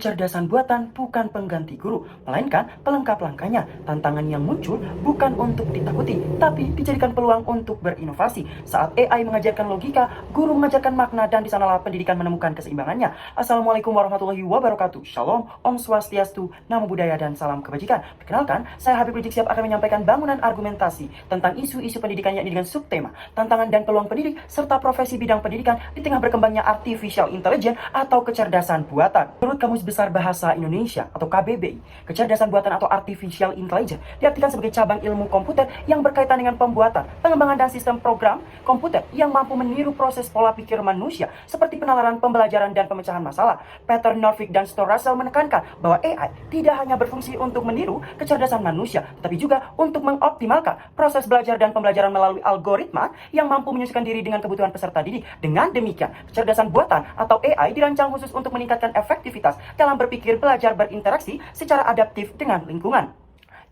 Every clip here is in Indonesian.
Kecerdasan buatan bukan pengganti guru, melainkan pelengkap langkahnya. Tantangan yang muncul bukan untuk ditakuti, tapi dijadikan peluang untuk berinovasi. Saat AI mengajarkan logika, guru mengajarkan makna, dan di sanalah pendidikan menemukan keseimbangannya. Assalamualaikum warahmatullahi wabarakatuh. Shalom, Om Swastiastu, Namo Buddhaya, dan salam kebajikan. Perkenalkan, saya Habib Rizik Sihab akan menyampaikan bangunan argumentasi tentang isu-isu pendidikan, yakni dengan subtema tantangan dan peluang pendidik serta profesi bidang pendidikan di tengah berkembangnya artificial intelligence atau kecerdasan buatan. Menurut Kamus Besar Bahasa Indonesia atau KBBI, kecerdasan buatan atau artificial intelligence diartikan sebagai cabang ilmu komputer yang berkaitan dengan pembuatan, pengembangan, dan sistem program komputer yang mampu meniru proses pola pikir manusia seperti penalaran, pembelajaran, dan pemecahan masalah. Peter Norvig dan Stuart Russell menekankan bahwa AI tidak hanya berfungsi untuk meniru kecerdasan manusia, tetapi juga untuk mengoptimalkan proses belajar dan pembelajaran melalui algoritma yang mampu menyesuaikan diri dengan kebutuhan peserta didik. Dengan demikian, kecerdasan buatan atau AI dirancang khusus untuk meningkatkan efektivitas dalam berpikir, belajar, berinteraksi secara adaptif dengan lingkungan.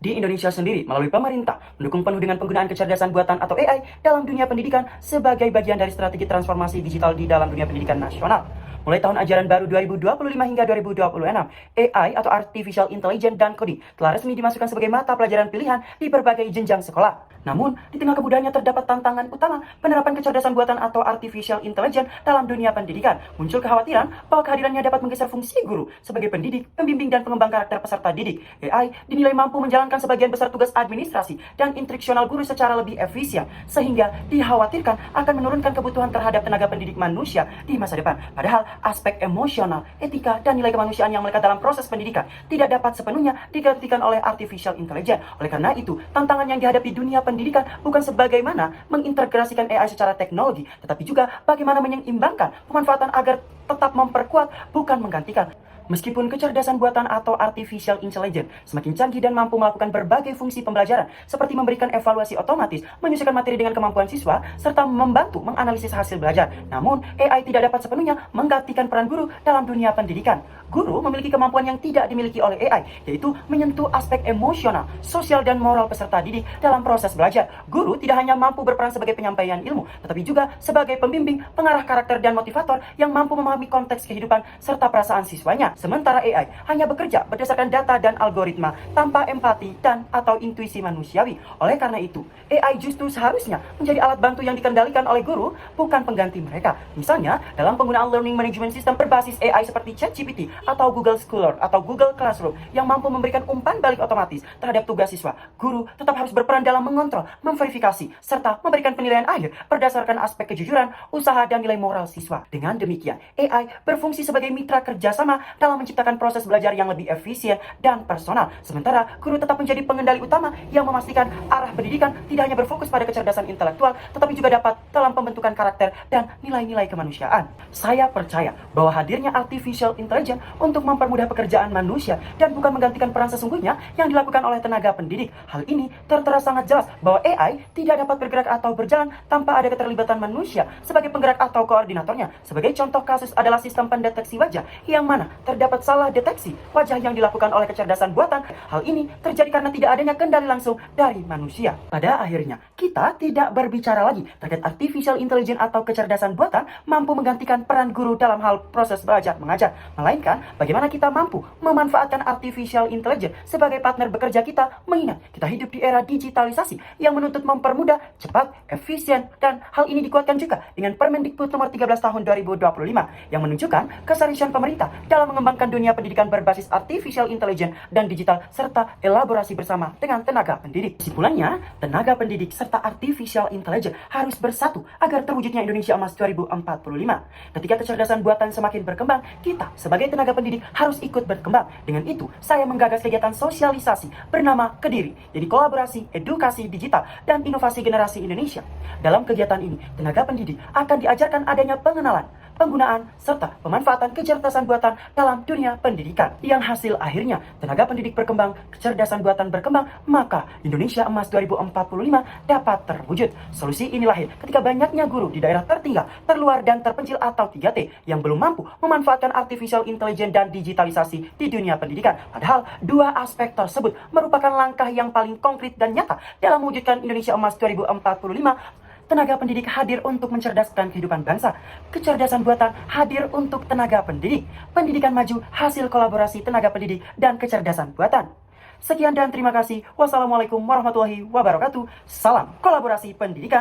Di Indonesia sendiri, melalui pemerintah, mendukung penuh dengan penggunaan kecerdasan buatan atau AI dalam dunia pendidikan sebagai bagian dari strategi transformasi digital di dalam dunia pendidikan nasional. Mulai tahun ajaran baru 2025 hingga 2026, AI atau Artificial Intelligence dan Coding telah resmi dimasukkan sebagai mata pelajaran pilihan di berbagai jenjang sekolah. Namun, di tengah kemudahannya terdapat tantangan utama penerapan kecerdasan buatan atau Artificial Intelligence dalam dunia pendidikan. Muncul kekhawatiran bahwa kehadirannya dapat menggeser fungsi guru sebagai pendidik, pembimbing, dan pengembang karakter peserta didik. AI dinilai mampu menjalankan sebagian besar tugas administrasi dan instruksional guru secara lebih efisien, sehingga dikhawatirkan akan menurunkan kebutuhan terhadap tenaga pendidik manusia di masa depan. Padahal, aspek emosional, etika, dan nilai kemanusiaan yang melekat dalam proses pendidikan tidak dapat sepenuhnya digantikan oleh Artificial Intelligence. Oleh karena itu, tantangan yang dihadapi dunia pendidikan bukan sebagaimana mengintegrasikan AI secara teknologi, tetapi juga bagaimana menyeimbangkan pemanfaatan agar tetap memperkuat, bukan menggantikan. Meskipun kecerdasan buatan atau artificial intelligence semakin canggih dan mampu melakukan berbagai fungsi pembelajaran, seperti memberikan evaluasi otomatis, menyesuaikan materi dengan kemampuan siswa, serta membantu menganalisis hasil belajar. Namun, AI tidak dapat sepenuhnya menggantikan peran guru dalam dunia pendidikan. Guru memiliki kemampuan yang tidak dimiliki oleh AI, yaitu menyentuh aspek emosional, sosial, dan moral peserta didik dalam proses belajar. Guru tidak hanya mampu berperan sebagai penyampaian ilmu, tetapi juga sebagai pembimbing, pengarah karakter, dan motivator yang mampu memahami konteks kehidupan serta perasaan siswanya. Sementara AI hanya bekerja berdasarkan data dan algoritma tanpa empati dan atau intuisi manusiawi. Oleh karena itu, AI justru seharusnya menjadi alat bantu yang dikendalikan oleh guru, bukan pengganti mereka. Misalnya, dalam penggunaan learning management system berbasis AI seperti ChatGPT atau Google Scholar atau Google Classroom yang mampu memberikan umpan balik otomatis terhadap tugas siswa, guru tetap harus berperan dalam mengontrol, memverifikasi, serta memberikan penilaian akhir berdasarkan aspek kejujuran, usaha, dan nilai moral siswa. Dengan demikian, AI berfungsi sebagai mitra kerjasama dalam menciptakan proses belajar yang lebih efisien dan personal. Sementara, guru tetap menjadi pengendali utama yang memastikan arah pendidikan tidak hanya berfokus pada kecerdasan intelektual, tetapi juga dapat dalam pembentukan karakter dan nilai-nilai kemanusiaan. Saya percaya bahwa hadirnya artificial intelligence untuk mempermudah pekerjaan manusia dan bukan menggantikan peran sesungguhnya yang dilakukan oleh tenaga pendidik. Hal ini tertera sangat jelas bahwa AI tidak dapat bergerak atau berjalan tanpa ada keterlibatan manusia sebagai penggerak atau koordinatornya. Sebagai contoh kasus adalah sistem pendeteksi wajah yang mana terdapat salah deteksi wajah yang dilakukan oleh kecerdasan buatan. Hal ini terjadi karena tidak adanya kendali langsung dari manusia. Pada akhirnya, kita tidak berbicara lagi terkait artificial intelligence atau kecerdasan buatan mampu menggantikan peran guru dalam hal proses belajar mengajar, melainkan bagaimana kita mampu memanfaatkan artificial intelligence sebagai partner bekerja kita, mengingat kita hidup di era digitalisasi yang menuntut mempermudah, cepat, efisien, dan hal ini dikuatkan juga dengan Permendikbud nomor 13 tahun 2025 yang menunjukkan keseriusan pemerintah dalam mengembangkan dunia pendidikan berbasis artificial intelligence dan digital serta elaborasi bersama dengan tenaga pendidik. Kesimpulannya, tenaga pendidik serta artificial intelligence harus bersatu agar terwujudnya Indonesia Emas 2045. Ketika kecerdasan buatan semakin berkembang, kita sebagai tenaga pendidik harus ikut berkembang. Dengan itu, saya menggagas kegiatan sosialisasi bernama Kediri, jadi kolaborasi, edukasi digital, dan inovasi generasi Indonesia. Dalam kegiatan ini, tenaga pendidik akan diajarkan adanya pengenalan, penggunaan, serta pemanfaatan kecerdasan buatan dalam dunia pendidikan. Yang hasil akhirnya, tenaga pendidik berkembang, kecerdasan buatan berkembang, maka Indonesia Emas 2045 dapat terwujud. Solusi ini lahir ketika banyaknya guru di daerah tertinggal, terluar, dan terpencil atau 3T yang belum mampu memanfaatkan artificial intelligence dan digitalisasi di dunia pendidikan. Padahal, dua aspek tersebut merupakan langkah yang paling konkret dan nyata dalam mewujudkan Indonesia Emas 2045 tenaga pendidik hadir untuk mencerdaskan kehidupan bangsa. Kecerdasan buatan hadir untuk tenaga pendidik. Pendidikan maju hasil kolaborasi tenaga pendidik dan kecerdasan buatan. Sekian dan terima kasih. Wassalamualaikum warahmatullahi wabarakatuh. Salam kolaborasi pendidikan.